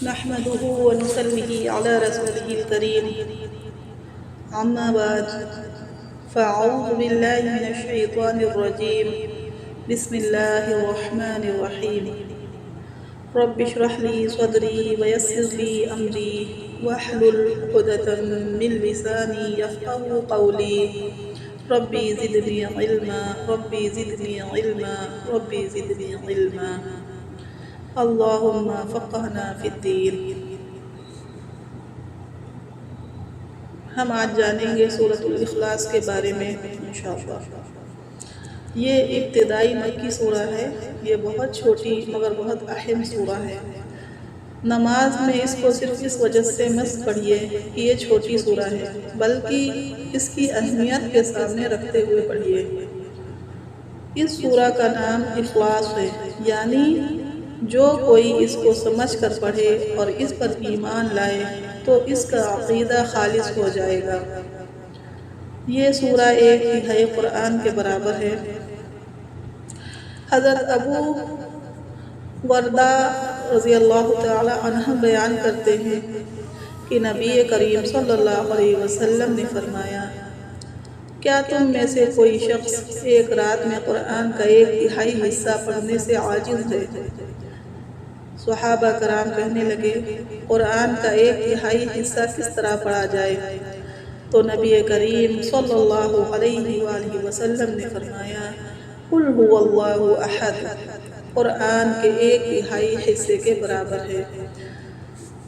نحمده ونصلي على رسوله الكريم أما بعد فأعوذ بالله من الشيطان الرجيم بسم الله الرحمن الرحيم رب اشرح لي صدري ويسر لي أمري واحلل عقدة من لساني يفقهوا قولي ربي زدني علما ربي زدني علما ربي زدني علما اللهم فقهنا فی الدین۔ ہم آج جانیں گے سورۃ الاخلاص کے بارے میں انشاءاللہ۔ یہ ابتدائی مکی سورہ ہے۔ یہ بہت چھوٹی مگر بہت اہم سورہ ہے۔ نماز میں اس کو صرف اس وجہ سے مت پڑھیے کہ یہ چھوٹی سورہ ہے، بلکہ اس کی اہمیت کے سامنے رکھتے ہوئے پڑھیے۔ اس سورہ کا نام اخلاص ہے، یعنی جو کوئی اس کو سمجھ کر پڑھے اور اس پر ایمان لائے تو اس کا عقیدہ خالص ہو جائے گا۔ یہ سورہ ایک تہائی قرآن کے برابر ہے۔ حضرت ابو وردہ رضی اللہ تعالی عنہ بیان کرتے ہیں کہ نبی کریم صلی اللہ علیہ وسلم نے فرمایا، کیا تم میں سے کوئی شخص ایک رات میں قرآن کا ایک تہائی حصہ پڑھنے سے عاجز ہے؟ صحابہ کرام کہنے لگے، قرآن کا ایک تہائی حصہ کس طرح پڑھا جائے؟ تو نبی کریم صلی اللہ علیہ وآلہ وسلم نے فرمایا، قل هو اللہ احد، قرآن کے ایک تہائی حصے کے برابر ہے۔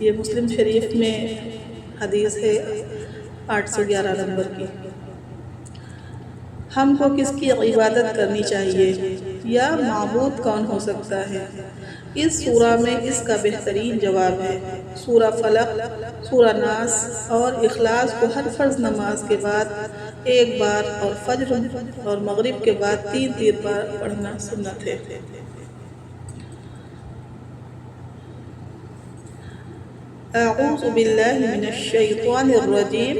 یہ مسلم شریف میں حدیث ہے 811 نمبر کی۔ ہم کو کس کی عبادت کرنی چاہیے یا معبود کون ہو سکتا ہے؟ اس سورہ میں اس کا بہترین جواب ہے۔ سورہ فلق، سورہ ناس اور اخلاص کو ہر فرض نماز کے بعد ایک بار اور فجر اور مغرب کے بعد 3 بار پڑھنا سنت ہے۔ اعوذ باللہ من الشیطان الرجیم،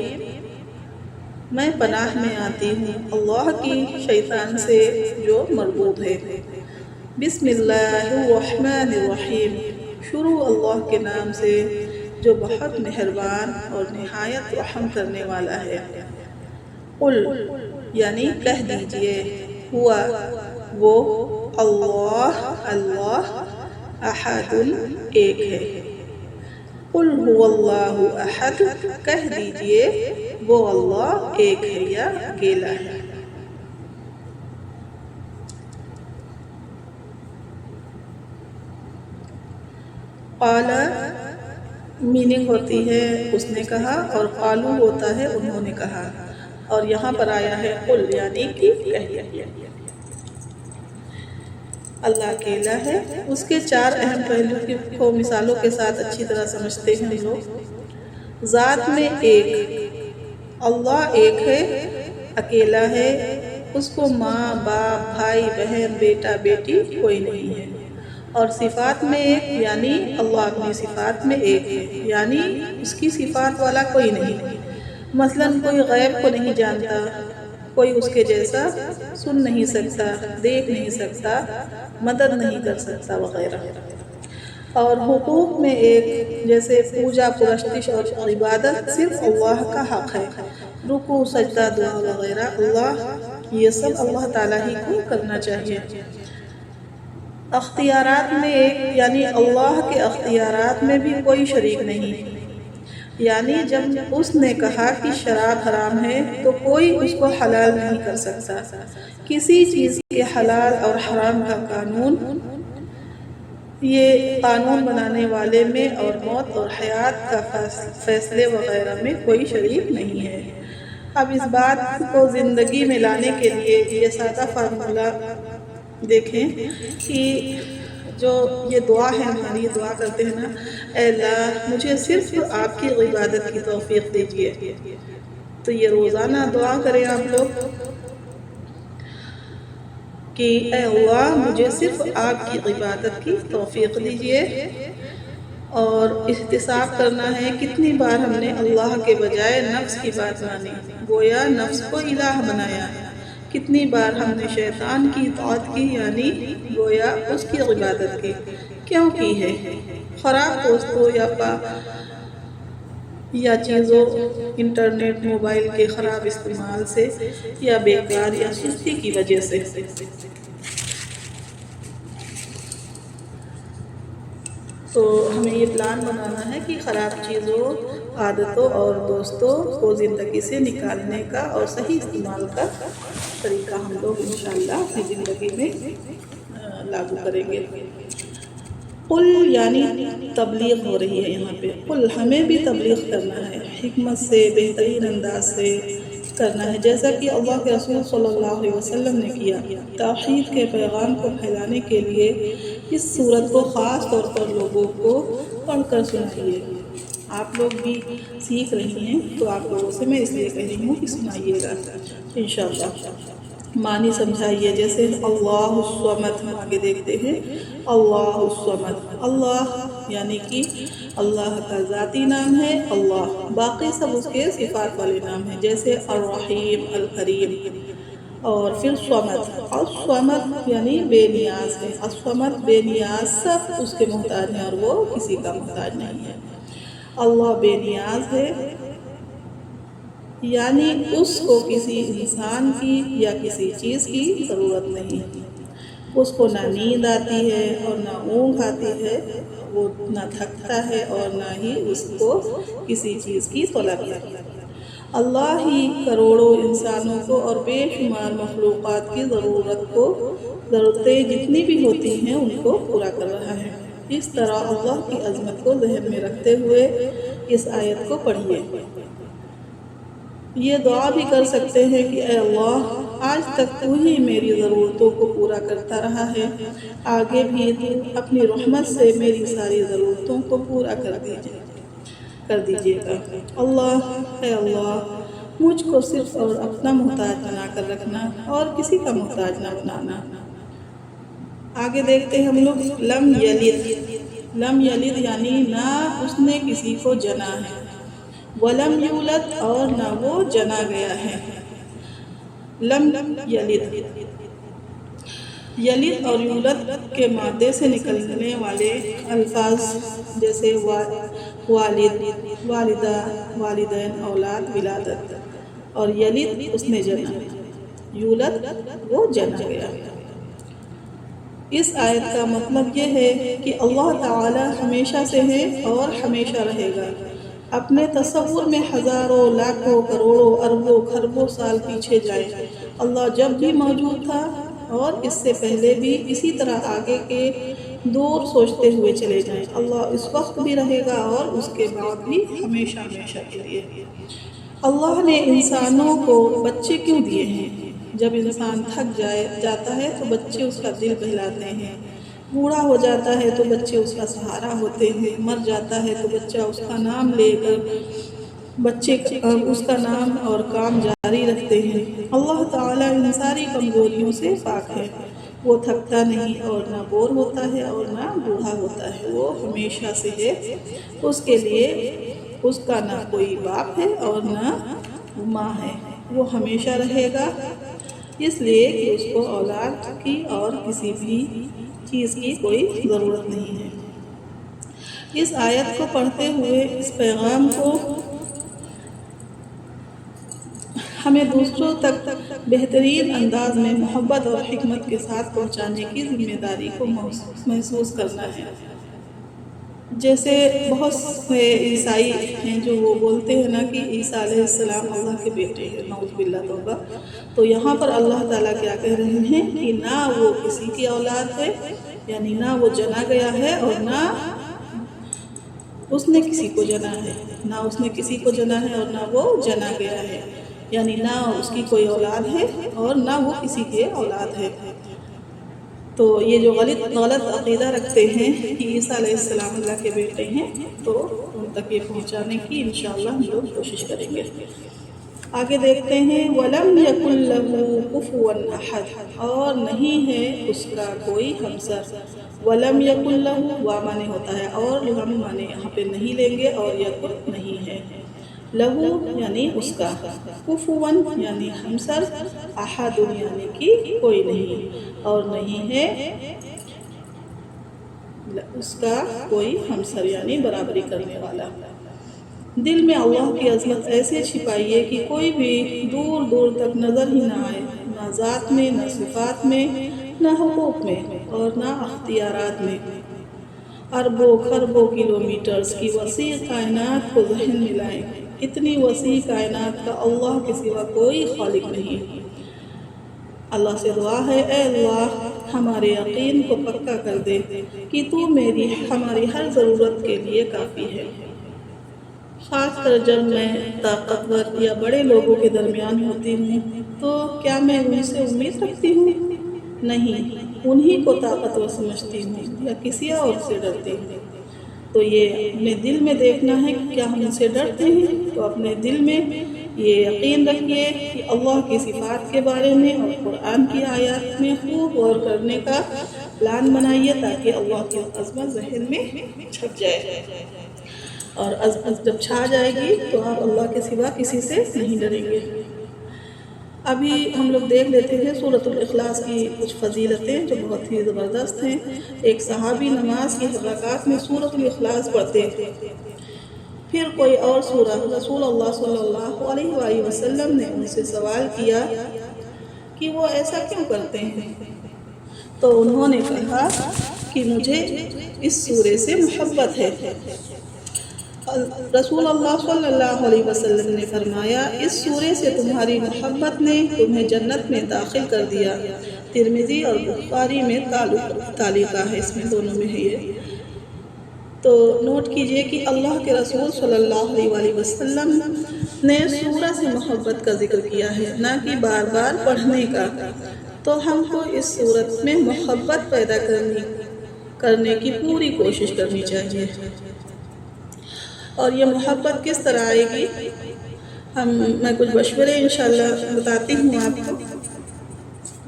میں پناہ میں آتی ہوں اللہ کی شیطان سے جو مربوط ہے۔ بسم اللہ الرحمن الرحیم، شروع اللہ کے نام سے جو بہت مہربان اور نہایت رحم کرنے والا ہے۔ قل یعنی کہہ دیجئے، ہوا وہ، اللہ اللہ، احد ایک ہے۔ قل هو اللہ احد، کہہ دیجئے وہ اللہ ایک ہے یا اکیلا ہے۔ قال میننگ ہوتی ہے اس نے کہا، اور قالو ہوتا ہے انہوں نے کہا، اور یہاں پر آیا ہے قل یعنی کہ کہہ دیجئے۔ اللہ اکیلا ہے، اس کے 4 اہم پہلو کو مثالوں کے ساتھ اچھی طرح سمجھتے ہیں ہم لوگ۔ ذات میں ایک، اللہ ایک ہے، اکیلا ہے، اس کو ماں باپ بھائی بہن بیٹا بیٹی کوئی نہیں ہے۔ اور صفات میں ایک، یعنی اللہ اپنی صفات میں ایک ہے، یعنی اس کی صفات والا کوئی نہیں۔ مثلاً کوئی غیب کو نہیں جانتا، کوئی اس کے جیسا سن نہیں سکتا، دیکھ نہیں سکتا، مدد نہیں کر سکتا وغیرہ۔ اور حقوق میں ایک، جیسے پوجا پرستش اور عبادت صرف اللہ کا حق ہے، رکوع سجدہ دعا وغیرہ اللہ، یہ سب اللہ تعالیٰ ہی کو کرنا چاہیے۔ اختیارات میں ایک، یعنی اللہ کے اختیارات میں بھی کوئی شریک نہیں، یعنی جب اس نے کہا کہ شراب حرام ہے تو کوئی اس کو حلال نہیں کر سکتا۔ کسی چیز کے حلال اور حرام کا قانون، یہ قانون بنانے والے میں اور موت اور حیات کا فیصلے وغیرہ میں کوئی شریک نہیں ہے۔ اب اس بات کو زندگی میں لانے کے لیے یہ سادہ فارمولہ دیکھیں کہ جو یہ دعا ہے ہماری، دعا کرتے ہیں نا، اے اللہ مجھے صرف آپ کی عبادت کی توفیق دیجیے، تو یہ روزانہ دعا کریں آپ لوگ کہ اے اللہ مجھے صرف آپ کی عبادت کی توفیق دیجیے۔ اور احتساب کرنا ہے کتنی بار ہم نے اللہ کے بجائے نفس کی بات مانی، گویا نفس کو الہ بنایا۔ کتنی بار ہم نے شیطان کی اطاعت کی، یعنی گویا اس کی عبادت کی۔ کیوں کی ہے؟ خراب پوسٹوں یا چیزوں، انٹرنیٹ، موبائل کے خراب استعمال سے، یا بیکار یا سستی کی وجہ سے۔ تو ہمیں یہ پلان بنانا ہے کہ خراب چیزوں، عادتوں اور دوستوں کو زندگی سے نکالنے کا اور صحیح استعمال کا طریقہ ہم لوگ انشاءاللہ اپنی زندگی میں لاگو کریں گے۔ قل یعنی تبلیغ ہو رہی ہے یہاں پہ، قل ہمیں بھی تبلیغ کرنا ہے، حکمت سے، بہترین انداز سے کرنا ہے، جیسا کہ اللہ کے رسول صلی اللہ علیہ وسلم نے کیا۔ توحید کے پیغام کو پھیلانے کے لیے اس سورت کو خاص طور پر لوگوں کو پڑھ کر سنائیے۔ آپ لوگ بھی سیکھ رہی ہیں تو آپ لوگوں سے میں اس لیے کہہ رہی ہوں کہ سنائیے گا انشاءاللہ۔ معنی سمجھائیے، جیسے اللہ الصمد، ہم آگے دیکھتے ہیں۔ اللہ الصمد، اللہ یعنی کہ اللہ کا ذاتی نام ہے اللہ، باقی سب اس کے صفات والے نام ہیں، جیسے الرحیم، الکریم۔ اور پھر صمد، الصمد یعنی بے نیاز ہے، الصمد بے نیاز، سب اس کے محتاج ہیں اور وہ کسی کا محتاج نہیں ہے۔ اللہ بے نیاز ہے، یعنی اس کو کسی انسان کی یا کسی چیز کی ضرورت نہیں، اس کو نہ نیند آتی ہے اور نہ اونگ آتی ہے، وہ نہ تھکتا ہے اور نہ ہی اس کو کسی چیز کی طلب ہے۔ اللہ ہی کروڑوں انسانوں کو اور بے شمار مخلوقات کی ضرورتیں جتنی بھی ہوتی ہیں ان کو پورا کر رہا ہے۔ اس طرح اللہ کی عظمت کو ذہن میں رکھتے ہوئے اس آیت کو پڑھیے۔ یہ دعا بھی کر سکتے ہیں کہ اے اللہ، آج تک تو ہی میری ضرورتوں کو پورا کرتا رہا ہے، آگے بھی تو اپنی رحمت سے میری ساری ضرورتوں کو پورا کر دیجیے گا۔ اللہ، اے اللہ، مجھ کو صرف اور اپنا محتاج بنا کر رکھنا اور کسی کا محتاج نہ بنانا۔ آگے دیکھتے ہیں ہم لوگ، لم یلد، لم یلد یعنی نہ اس نے کسی کو جنا ہے، ولم یولد اور نہ وہ جنا گیا ہے۔ لم یلد، یلد اور یولد کے مادے سے نکلنے والے الفاظ جیسے والد، والدہ، والدین، اولاد، ولادت، اور یلد اس نے جنا، یولد وہ جنا گیا۔ اس آیت کا مطلب یہ ہے کہ اللہ تعالی ہمیشہ سے ہے اور ہمیشہ رہے گا۔ اپنے تصور میں ہزاروں، لاکھوں، کروڑوں، اربوں، کھربوں سال پیچھے جائیں، اللہ جب بھی موجود تھا اور اس سے پہلے بھی، اسی طرح آگے کے دور سوچتے ہوئے چلے جائیں، اللہ اس وقت بھی رہے گا اور اس کے بعد بھی ہمیشہ ہمیشہ کے لیے۔ اللہ نے انسانوں کو بچے کیوں دیے ہیں؟ جب انسان تھک جاتا ہے تو بچے اس کا دل بہلاتے ہیں، بوڑھا ہو جاتا ہے تو بچے اس کا سہارا ہوتے ہیں، مر جاتا ہے تو بچہ اس کا نام لے کر بچے اس کا نام اور کام جاری رکھتے ہیں۔ اللہ تعالیٰ ان ساری کمزوریوں سے پاک ہے، وہ تھکتا نہیں اور نہ بور ہوتا ہے اور نہ بوڑھا ہوتا ہے، وہ ہمیشہ سے ہے، اس کے لیے اس کا نہ کوئی باپ ہے اور نہ ماں ہے، وہ ہمیشہ رہے گا، اس لیے کہ اس کو اولاد کی اور کسی بھی چیز کی کوئی ضرورت نہیں ہے۔ اس آیت کو پڑھتے ہوئے اس پیغام کو ہمیں دوسروں تک بہترین انداز میں محبت اور حکمت کے ساتھ پہنچانے کی ذمہ داری کو محسوس کرنا ہے۔ جیسے بہت سے عیسائی ہیں جو وہ بولتے ہیں نا کہ عیسیٰ علیہ السلام اللہ کے بیٹے ہیں، نعوذ باللہ توبہ۔ تو یہاں پر اللہ تعالیٰ کیا کہہ رہے ہیں کہ نہ وہ کسی کی اولاد ہے، یعنی نہ وہ جنا گیا ہے اور نہ اس نے کسی کو جنا ہے، نہ اس نے کسی کو جنا ہے اور نہ وہ جنا گیا ہے، یعنی نہ اس کی کوئی اولاد ہے اور نہ وہ کسی کے اولاد ہے۔ تو یہ جو غلط عقیدہ رکھتے ہیں کہ عیسیٰ علیہ السلام اللہ کے بیٹے ہیں، تو ان تک یہ پہنچانے کی انشاءاللہ ہم لوگ کوشش کریں گے۔ آگے دیکھتے ہیں، وَلَمْ يَكُنْ لَهُ كُفُوًا أَحَدٌ، اور نہیں ہے اس کا کوئی ہمسر۔ وَلَمْ يَكُنْ لَهُ، وا مانے ہوتا ہے اور لم مانے یہاں پہ نہیں لیں گے اور یکن نہیں ہے، لہو یعنی اس کا، کفوًا یعنی ہمسر، احد یعنی کہ کوئی نہیں، اور نہیں ہے اس کا کوئی ہمسر یعنی برابری کرنے والا۔ دل میں اللہ کی عظمت ایسے چھپائیے کہ کوئی بھی دور دور تک نظر ہی نہ آئے، نہ ذات میں، نہ صفات میں، نہ حقوق میں اور نہ اختیارات میں۔ اربوں خربوں کلومیٹرز کی وسیع کائنات کو ذہن میں لائیں۔ اتنی وسیع کائنات کا اللہ کے سوا کوئی خالق نہیں۔ اللہ سے دعا ہے، اے اللہ ہمارے یقین کو پکا کر دے کہ تو ہماری ہر ضرورت کے لیے کافی ہے۔ خاص کر جب میں طاقتور یا بڑے لوگوں کے درمیان ہوتی ہوں تو کیا میں ان سے امید رکھتی ہوں؟ نہیں، انہی کو طاقتور سمجھتی ہوں یا کسی اور سے ڈرتی ہوں۔ تو یہ اپنے دل میں دیکھنا ہے کہ کیا ہم ان سے ڈرتے ہیں؟ تو اپنے دل میں یہ یقین رکھیے کہ اللہ کی صفات کے بارے میں اور قرآن کی آیات میں خوب غور کرنے کا پلان بنائیے تاکہ اللہ کی عظمت ذہن میں چھپ جائے، اور عظمت جب چھا جائے گی تو آپ اللہ کے سوا کسی سے نہیں ڈریں گے۔ ابھی ہم لوگ دیکھ لیتے ہیں سورۃ الاخلاص کی کچھ فضیلتیں جو بہت ہی زبردست ہیں۔ ایک صحابی نماز کی رکعات میں سورۃ الاخلاص پڑھتے تھے، پھر کوئی اور سورہ، رسول اللہ صلی اللہ علیہ وآلہ وسلم نے ان سے سوال کیا کہ وہ ایسا کیوں کرتے ہیں؟ تو انہوں نے کہا کہ مجھے اس سورے سے محبت ہے۔ رسول اللہ صلی اللہ علیہ وسلم نے فرمایا، اس سورے سے تمہاری محبت نے تمہیں جنت میں داخل کر دیا۔ ترمذی اور بخاری میں تعلیقہ ہے، اس میں دونوں میں ہے یہ۔ تو نوٹ کیجئے کہ اللہ کے رسول صلی اللہ علیہ وسلم نے سورہ سے محبت کا ذکر کیا ہے، نہ کہ بار بار پڑھنے کا۔ تو ہم کو اس صورت میں محبت پیدا کرنے کی پوری کوشش کرنی چاہیے۔ اور یہ محبت کس طرح آئے گی؟ میں کچھ مشورے انشاءاللہ بتاتی ہوں آپ کو،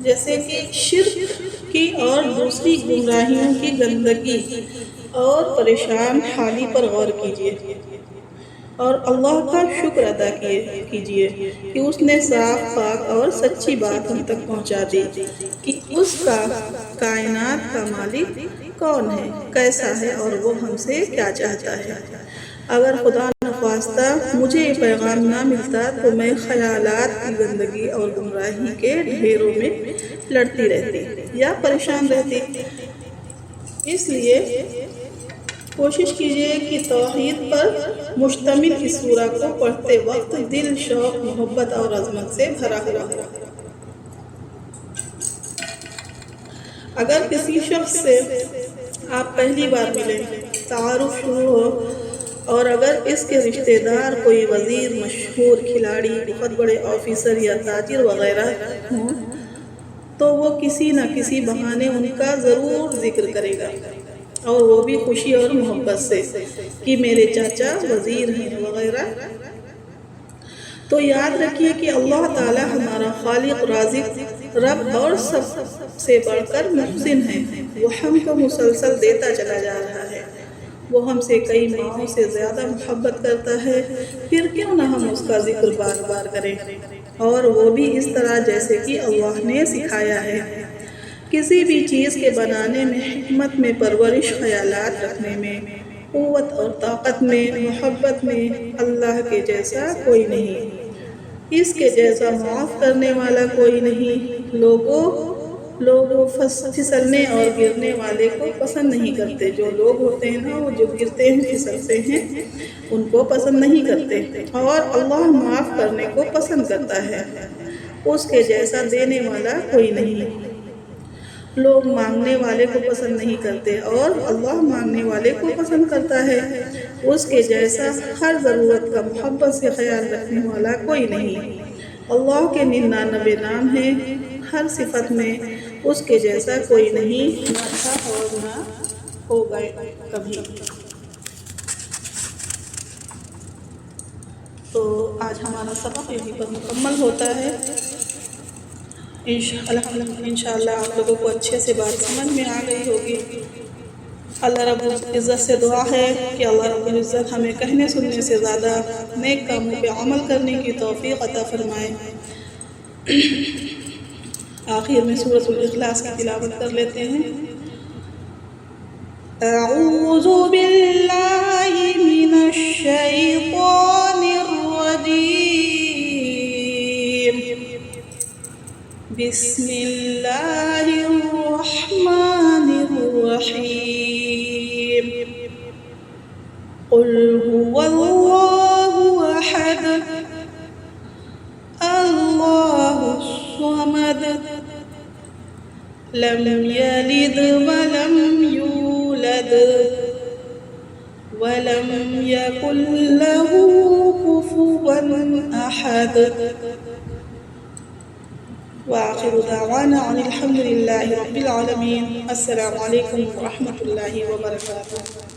جیسے کہ شرک کی اور دوسری گمراہیوں کی گندگی اور پریشان حالی پر غور کیجیے، اور اللہ کا شکر ادا کیجیے کہ اس نے صاف پاک اور سچی بات ہم تک پہنچا دی کہ اس کا کائنات کا مالک کون ہے، کیسا ہے، اور وہ ہم سے کیا چاہتا ہے۔ اگر خدا نخواستہ مجھے یہ پیغام نہ ملتا تو میں خیالات کی گندگی اور گمراہی کے ڈھیروں میں لڑتی رہتی یا پریشان رہتی۔ اس لیے کوشش کیجیے کہ توحید پر مشتمل اس سورہ کو پڑھتے وقت دل شوق، محبت اور عظمت سے بھرا ہوا ہو۔ اگر کسی شخص سے آپ پہلی بار ملیں، تعارف شروع ہو، اور اگر اس کے رشتہ دار کوئی وزیر، مشہور کھلاڑی، بہت بڑے آفیسر یا تاجر وغیرہ ہوں تو وہ کسی نہ کسی بہانے ان کا ضرور ذکر کرے گا، اور وہ بھی خوشی اور محبت سے کہ میرے چاچا وزیر ہیں وغیرہ۔ تو یاد رکھیے کہ اللہ تعالی ہمارا خالق، رازق، رب اور سب سے بڑھ کر محسن ہے۔ وہ ہم کو مسلسل دیتا چلا جا رہا ہے۔ وہ ہم سے کئی ماہوں سے زیادہ محبت کرتا ہے، پھر کیوں نہ ہم اس کا ذکر بار بار کریں، اور وہ بھی اس طرح جیسے کہ اللہ نے سکھایا ہے۔ کسی بھی چیز کے بنانے میں، حکمت میں، پرورش، خیالات رکھنے میں، قوت اور طاقت میں، محبت میں اللہ کے جیسا کوئی نہیں، اس کے جیسا معاف کرنے والا کوئی نہیں۔ لوگوں پھسلنے اور گرنے والے کو پسند نہیں کرتے۔ جو لوگ ہوتے ہیں نا، وہ جو گرتے ہیں، پھسلتے ہیں، ان کو پسند نہیں کرتے، اور اللہ معاف کرنے کو پسند کرتا ہے۔ اس کے جیسا دینے والا کوئی نہیں۔ لوگ مانگنے والے کو پسند نہیں کرتے، اور اللہ مانگنے والے کو پسند کرتا ہے۔ اس کے جیسا ہر ضرورت کا محبت سے خیال رکھنے والا کوئی نہیں۔ اللہ کے 99 نام ہیں، ہر صفت میں اس کے جیسا کوئی نہیں، نہ تھا اور نہ ہوگا کبھی۔ تو آج ہمارا سبق یہیں پر مکمل ہوتا ہے۔ انشاءاللہ آپ لوگوں کو اچھے سے بات سمجھ میں آ گئی ہوگی۔ اللہ رب العزت سے دعا ہے کہ اللہ رب العزت ہمیں کہنے سننے سے زیادہ نیک کاموں پہ عمل کرنے کی توفیق عطا فرمائے۔ آخر میں سورۃ الاخلاص کی تلاوت کر لیتے ہیں۔ أعوذ بالله من الشيطان الرجيم بسم الله الرحمن الرحيم قل هو الله أحد الله الصمد لم يلد ولم يولد ولم يكن له كفوا أحد وآخر دعوانا عن الحمد لله رب العالمين. السلام عليكم ورحمة الله وبركاته.